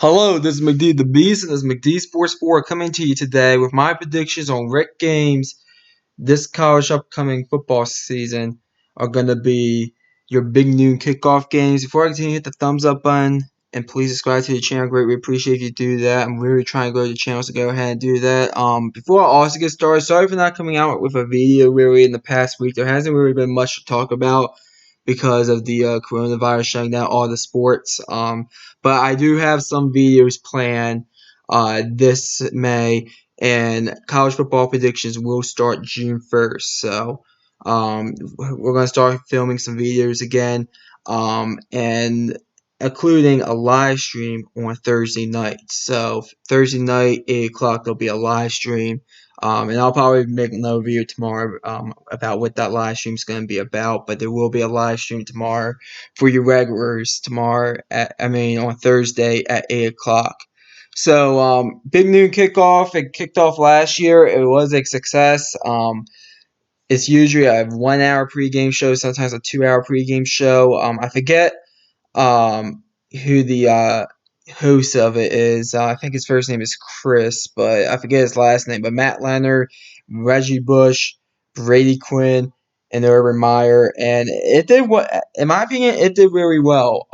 Hello, this is McD the Beast, and this is McD Sports 4 coming to you today with my predictions on Rick games this college upcoming football season are going to be your Bignoon Kickoff games. Before I continue, hit the thumbs up button and please subscribe to the channel. Greatly appreciate if you do that. I'm really trying to grow the channel, so go ahead and do that. Before I also get started, sorry for not coming out with a video really in the past week. There hasn't really been much to talk about because of the coronavirus shutting down all the sports. But I do have some videos planned this May, and college football predictions will start June 1st. So we're going to start filming some videos again, and including a live stream on Thursday night. So Thursday night, 8 o'clock, there'll be a live stream. And I'll probably make another video tomorrow about what that live stream is going to be about. But there will be a live stream tomorrow for your regulars on Thursday at 8 o'clock. So Bignoon Kickoff, it kicked off last year. It was a success. It's usually a 1 hour pregame show, sometimes a 2 hour pregame show. I forget who the host of it is. I think his first name is Chris, but I forget his last name. But Matt Leonard, Reggie Bush, Brady Quinn, and Urban Meyer, and it did what, in my opinion, it did really well.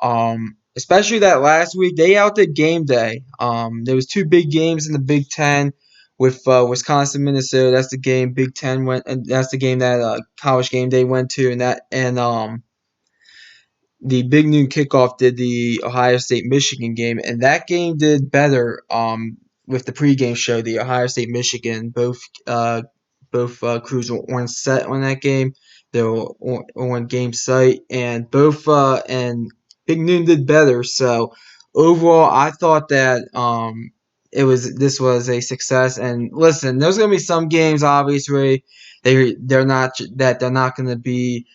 Especially that last week, they outdid game day. There was two big games in the Big Ten with Wisconsin, Minnesota. That's the game Big Ten went, and that's the game that College Game Day went to, and the Bignoon Kickoff did the Ohio State Michigan game, and that game did better. With the pregame show, the Ohio State Michigan, both crews were on set on that game. They were on game site, and both and Bignoon did better. So overall, I thought that this was a success. And listen, there's gonna be some games, obviously, they're not gonna be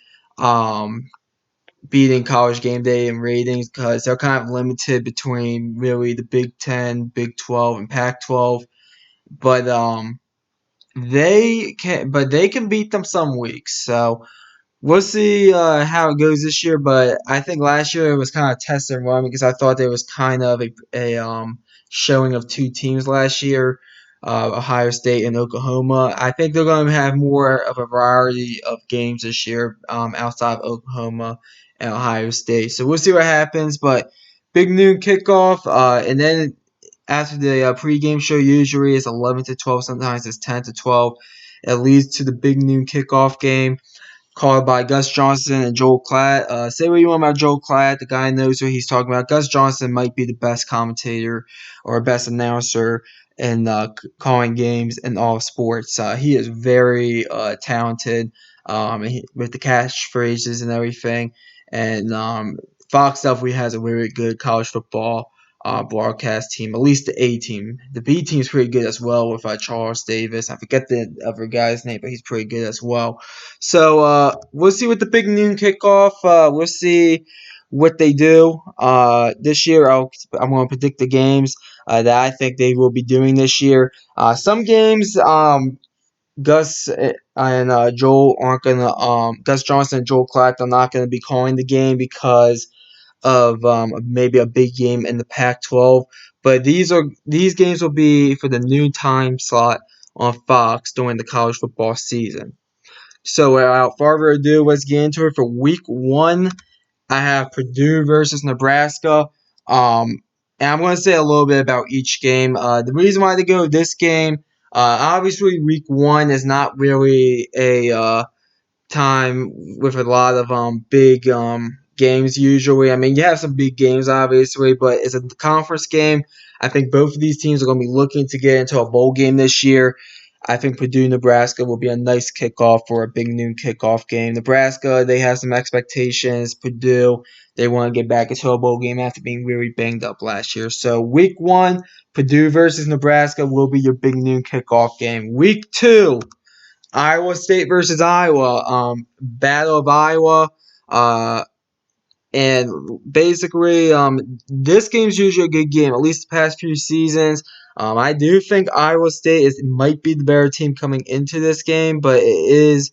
beating College Game Day in ratings because they're kind of limited between really the Big Ten, Big 12, and Pac-12. But they can beat them some weeks. So we'll see how it goes this year. But I think last year it was kind of test and run because I thought there was kind of a showing of two teams last year. Ohio State and Oklahoma. I think they're going to have more of a variety of games this year outside of Oklahoma and Ohio State. So we'll see what happens. But Bignoon Kickoff, and then after the pregame show, usually it's 11 to 12. Sometimes it's 10 to 12. It leads to the Bignoon Kickoff game called by Gus Johnson and Joel Klatt. Say what you want about Joel Klatt. The guy knows what he's talking about. Gus Johnson might be the best commentator or best announcer in calling games in all sports. He is very talented with the catchphrases and everything. And Fox definitely has a really good college football broadcast team, at least the A team. The B team's pretty good as well with Charles Davis. I forget the other guy's name, but he's pretty good as well. So we'll see with the Bignoon Kickoff. We'll see what they do this year. I'm going to predict the games that I think they will be doing this year. Some games, Gus and Joel aren't gonna. Gus Johnson and Joel Klatt are not going to be calling the game because of maybe a big game in the Pac-12. But these games will be for the noon time slot on Fox during the college football season. So without further ado, let's get into it for week 1. I have Purdue versus Nebraska. And I'm going to say a little bit about each game. The reason why they go with this game, obviously week 1 is not really a time with a lot of big games usually. I mean, you have some big games obviously, but it's a conference game. I think both of these teams are going to be looking to get into a bowl game this year. I think Purdue, Nebraska will be a nice kickoff for a Bignoon Kickoff game. Nebraska, they have some expectations. Purdue, they want to get back into a bowl game after being really banged up last year. So week 1, Purdue versus Nebraska will be your Bignoon Kickoff game. Week 2, Iowa State versus Iowa. Battle of Iowa. And basically, this game's usually a good game, at least the past few seasons. I do think Iowa State might be the better team coming into this game, but it is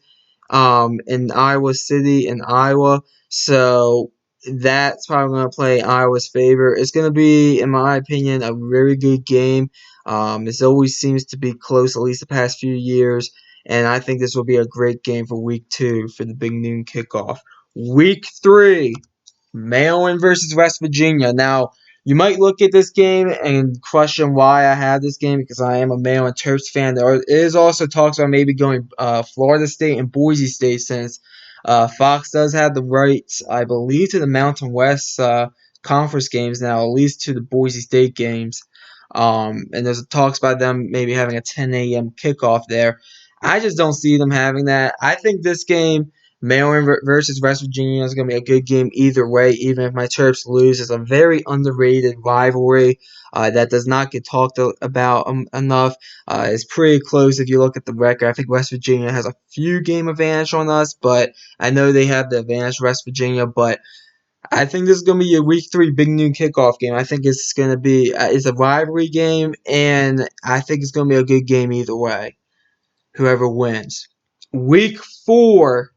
in Iowa City in Iowa. So that's probably going to play in Iowa's favor. It's going to be, in my opinion, a very good game. This always seems to be close, at least the past few years, and I think this will be a great game for Week 2 for the Bignoon Kickoff. Week 3, Maryland versus West Virginia. Now, you might look at this game and question why I have this game because I am a Maryland Terps fan. There is also talks about maybe going Florida State and Boise State since Fox does have the rights, I believe, to the Mountain West conference games now, at least to the Boise State games. And there's talks about them maybe having a 10 a.m. kickoff there. I just don't see them having that. I think this game, Maryland versus West Virginia, is going to be a good game either way, even if my Terps lose. It's a very underrated rivalry that does not get talked about enough. It's pretty close if you look at the record. I think West Virginia has a few game advantage on us, but I know they have the advantage West Virginia, but I think this is going to be a Week 3 Bignoon Kickoff game. I think it's going to be it's a rivalry game, and I think it's going to be a good game either way, whoever wins. Week 4,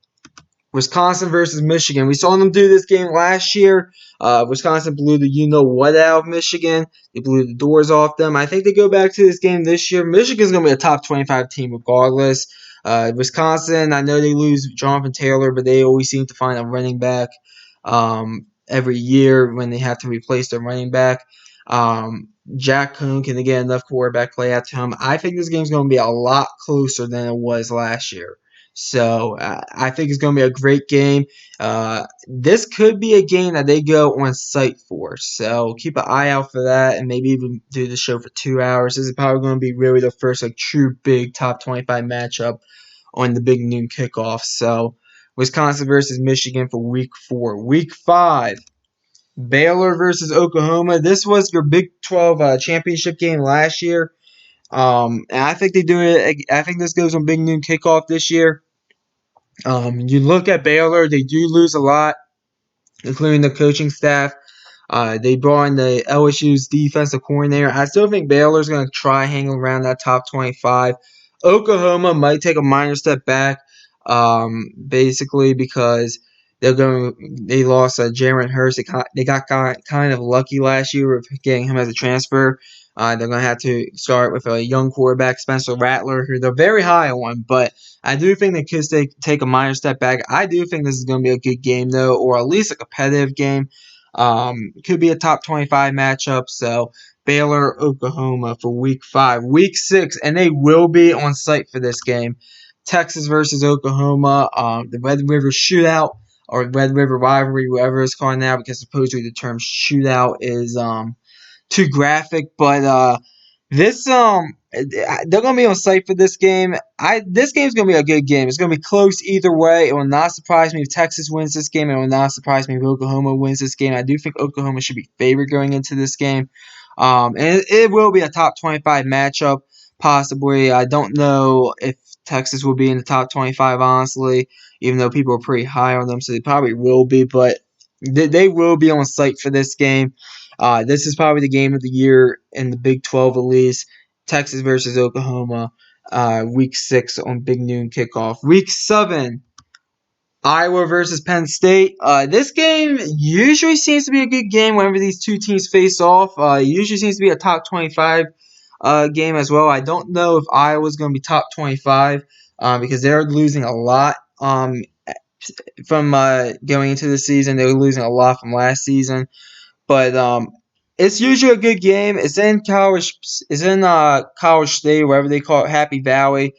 Wisconsin versus Michigan. We saw them do this game last year. Wisconsin blew the you-know-what out of Michigan. They blew the doors off them. I think they go back to this game this year. Michigan's going to be a top 25 team regardless. Wisconsin, I know they lose Jonathan Taylor, but they always seem to find a running back every year when they have to replace their running back. Jack Cohn can get enough quarterback play out to him. I think this game's going to be a lot closer than it was last year. So I think it's going to be a great game. This could be a game that they go on site for. So keep an eye out for that and maybe even do the show for 2 hours. This is probably going to be really the first true big top 25 matchup on the Bignoon Kickoff. So Wisconsin versus Michigan for Week 4. Week 5. Baylor versus Oklahoma. This was your Big 12 championship game last year. And I think they do it. I think this goes on Bignoon Kickoff this year. You look at Baylor; they do lose a lot, including the coaching staff. They brought in the LSU's defensive coordinator. I still think Baylor's going to try hanging around that top 25. Oklahoma might take a minor step back, basically because they lost Jaren Hurst. They got kind of lucky last year with getting him as a transfer. They're going to have to start with a young quarterback, Spencer Rattler, who they're very high on, but I do think they could take a minor step back. I do think this is going to be a good game, though, or at least a competitive game. Could be a top 25 matchup. So Baylor, Oklahoma for Week 5. Week 6, and they will be on site for this game. Texas versus Oklahoma. The Red River Shootout or Red River Rivalry, whatever it's called now, because supposedly the term shootout is too graphic. But they're gonna be on site for this game. This game's gonna be a good game. It's gonna be close either way. It will not surprise me if Texas wins this game. It will not surprise me if Oklahoma wins this game. I do think Oklahoma should be favored going into this game. And it will be a top 25 matchup, possibly. I don't know if Texas will be in the top 25, honestly, even though people are pretty high on them, so they probably will be. But they will be on site for this game. This is probably the game of the year in the Big 12 at least. Texas versus Oklahoma, Week 6 on Bignoon Kickoff. Week 7, Iowa versus Penn State. This game usually seems to be a good game whenever these two teams face off. Usually seems to be a top 25 game as well. I don't know if Iowa's going to be top 25 because they're losing a lot from going into the season. They were losing a lot from last season. But it's usually a good game. It's in College State, wherever they call it, Happy Valley,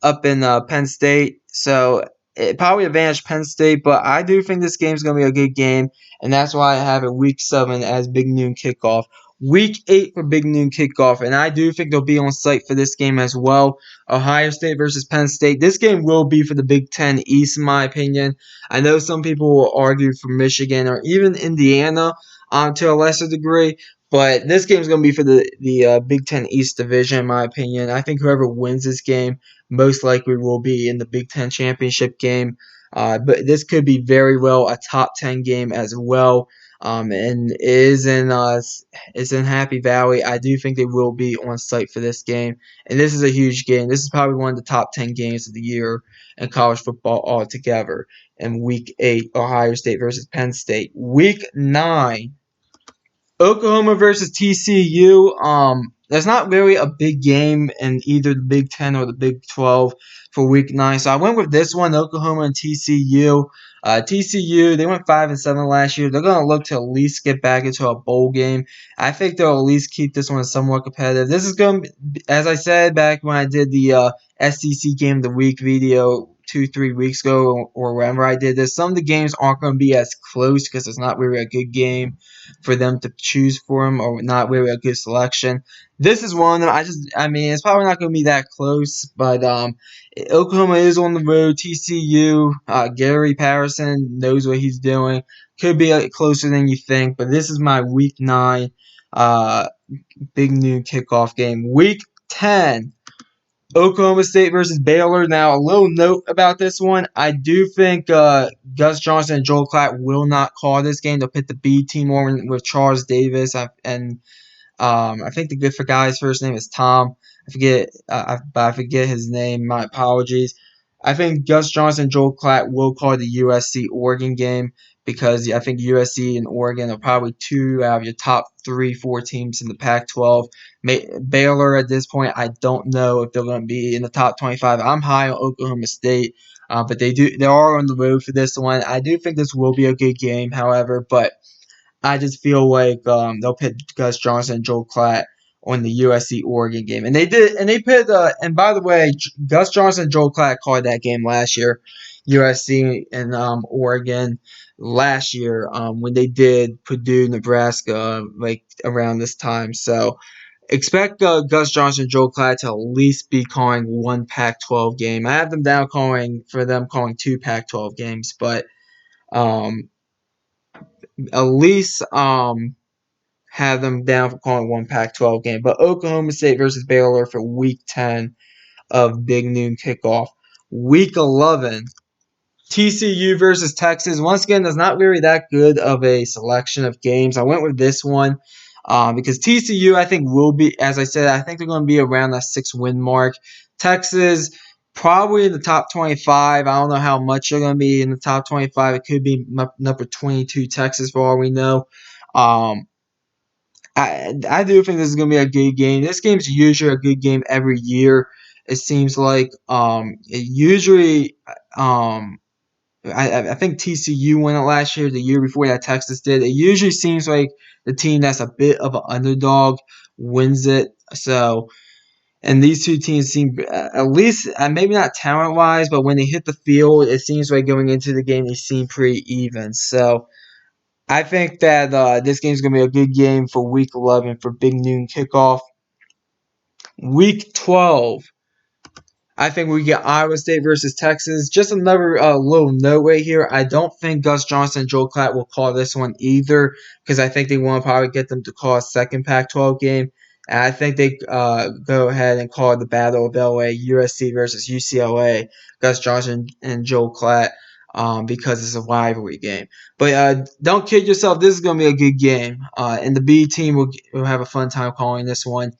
up in Penn State. So it probably advantage Penn State, but I do think this game is going to be a good game, and that's why I have it Week 7 as Bignoon Kickoff. Week 8 for Bignoon Kickoff, and I do think they'll be on site for this game as well. Ohio State versus Penn State. This game will be for the Big Ten East, in my opinion. I know some people will argue for Michigan or even Indiana to a lesser degree, but this game is going to be for the Big Ten East division, in my opinion. I think whoever wins this game most likely will be in the Big Ten championship game. But this could be very well a top 10 game as well. and is in Happy Valley. I do think they will be on site for this game, and this is a huge game. This is probably one of the top 10 games of the year in college football altogether. In Week 8, Ohio State versus Penn State. Week 9, Oklahoma versus TCU. There's not really a big game in either the Big Ten or the Big 12 for Week 9, so I went with this one, Oklahoma and TCU. TCU, they went 5-7 last year. They're gonna look to at least get back into a bowl game. I think they'll at least keep this one somewhat competitive. This is gonna, as I said back when I did the SEC Game of the Week video 2-3 weeks ago, or wherever I did this. Some of the games aren't going to be as close because it's not really a good game for them to choose from, or not really a good selection. This is one of them. I mean, it's probably not going to be that close, but Oklahoma is on the road. TCU, Gary Patterson knows what he's doing. Could be closer than you think, but this is my Week 9 Bignoon Kickoff game. Week 10. Oklahoma State versus Baylor. Now, a little note about this one. I do think Gus Johnson and Joel Klatt will not call this game. They'll put the B team on with Charles Davis and I think the good for guy's first name is Tom. I forget his name. My apologies. I think Gus Johnson and Joel Klatt will call the USC Oregon game because I think USC and Oregon are probably two out of your top 3-4 teams in the Pac-12. Baylor at this point, I don't know if they're going to be in the top 25. I'm high on Oklahoma State, but they are on the road for this one. I do think this will be a good game, however, but I just feel like they'll put Gus Johnson and Joel Klatt on the USC Oregon game, and they did, and they put. And by the way, Gus Johnson and Joel Klatt called that game last year, USC and Oregon last year when they did Purdue, Nebraska, like around this time. So expect Gus Johnson and Joel Klatt to at least be calling one Pac-12 game. I have them down calling two Pac-12 games, but at least have them down for calling one Pac-12 game. But Oklahoma State versus Baylor for Week 10 of Bignoon Kickoff. Week 11, TCU versus Texas. Once again, there's not really that good of a selection of games. I went with this one because TCU, I think, will be, as I said, I think they're going to be around that 6-win mark. Texas, probably in the top 25. I don't know how much they're going to be in the top 25. It could be number 22 Texas for all we know. I do think this is going to be a good game. This game's usually a good game every year. It seems like I think TCU won it last year, the year before that Texas did. It usually seems like the team that's a bit of an underdog wins it. So, and these two teams seem, at least, maybe not talent-wise, but when they hit the field, it seems like going into the game, they seem pretty even. So, I think that this game is going to be a good game for Week 11 for Bignoon Kickoff. Week 12, I think we get Iowa State versus Texas. Just another little note right here. I don't think Gus Johnson and Joel Klatt will call this one either because I think they want to probably get them to call a second Pac-12 game. And I think they go ahead and call the Battle of LA, USC versus UCLA, Gus Johnson and Joel Klatt, because it's a rivalry game. But don't kid yourself. This is going to be a good game. And the B team will have a fun time calling this one.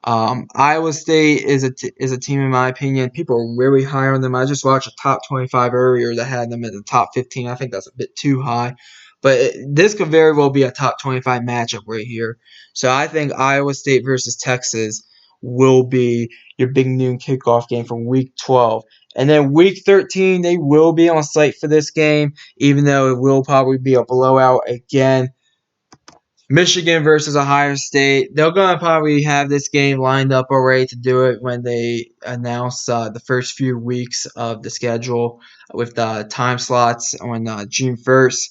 Iowa State is a team, in my opinion. People are really high on them. I just watched a top 25 earlier that had them in the top 15. I think that's a bit too high. But this could very well be a top 25 matchup right here. So I think Iowa State versus Texas will be your Bignoon Kickoff game from Week 12. And then Week 13, they will be on site for this game, even though it will probably be a blowout again. Michigan versus Ohio State. They're going to probably have this game lined up already to do it when they announce the first few weeks of the schedule with the time slots on June 1st.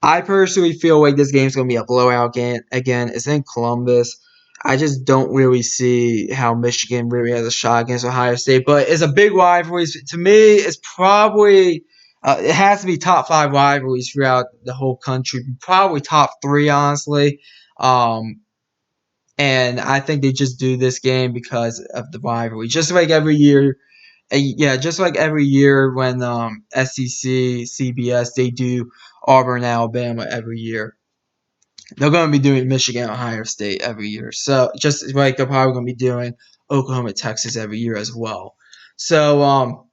I personally feel like this game is going to be a blowout game. Again, it's in Columbus. I just don't really see how Michigan really has a shot against Ohio State. But it's a big rivalry. To me, it's probably it has to be top 5 rivalries throughout the whole country. Probably top 3, honestly. And I think they just do this game because of the rivalry. Just like every year. Just like every year when SEC, CBS, they do Auburn, Alabama every year. they're going to be doing Michigan, Ohio State every year. So just like they're probably going to be doing Oklahoma, Texas every year as well. So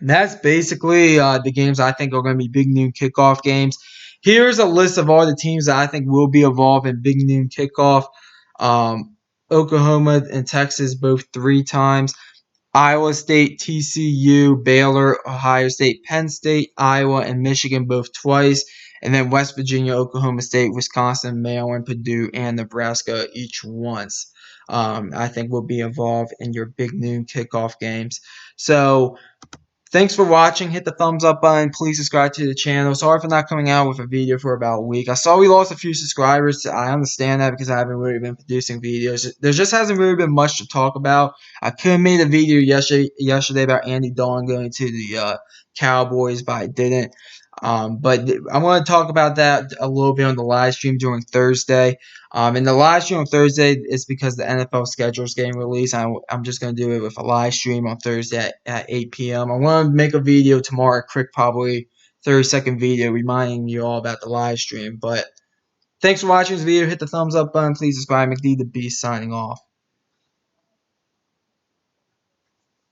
that's basically the games I think are going to be Big Noon Kickoff games. Here's a list of all the teams that I think will be involved in Big Noon Kickoff. Um, Oklahoma and Texas both 3 times. Iowa State, TCU, Baylor, Ohio State, Penn State, Iowa, and Michigan both twice. And then West Virginia, Oklahoma State, Wisconsin, Maryland, Purdue, and Nebraska each once. I think will be involved in your Big Noon Kickoff games. So thanks for watching. Hit the thumbs up button. Please subscribe to the channel. Sorry for not coming out with a video for about a week. I saw we lost a few subscribers. I understand that because I haven't really been producing videos. There just hasn't really been much to talk about. I could have made a video yesterday about Andy Dalton going to the Cowboys, but I didn't. But I'm going to talk about that a little bit on the live stream during Thursday. And the live stream on Thursday is because the NFL schedule is getting released. I'm just going to do it with a live stream on Thursday at 8 p.m. I want to make a video tomorrow, a quick, probably 30-second video reminding you all about the live stream. But thanks for watching this video. Hit the thumbs up button. Please subscribe. McD the Beast signing off.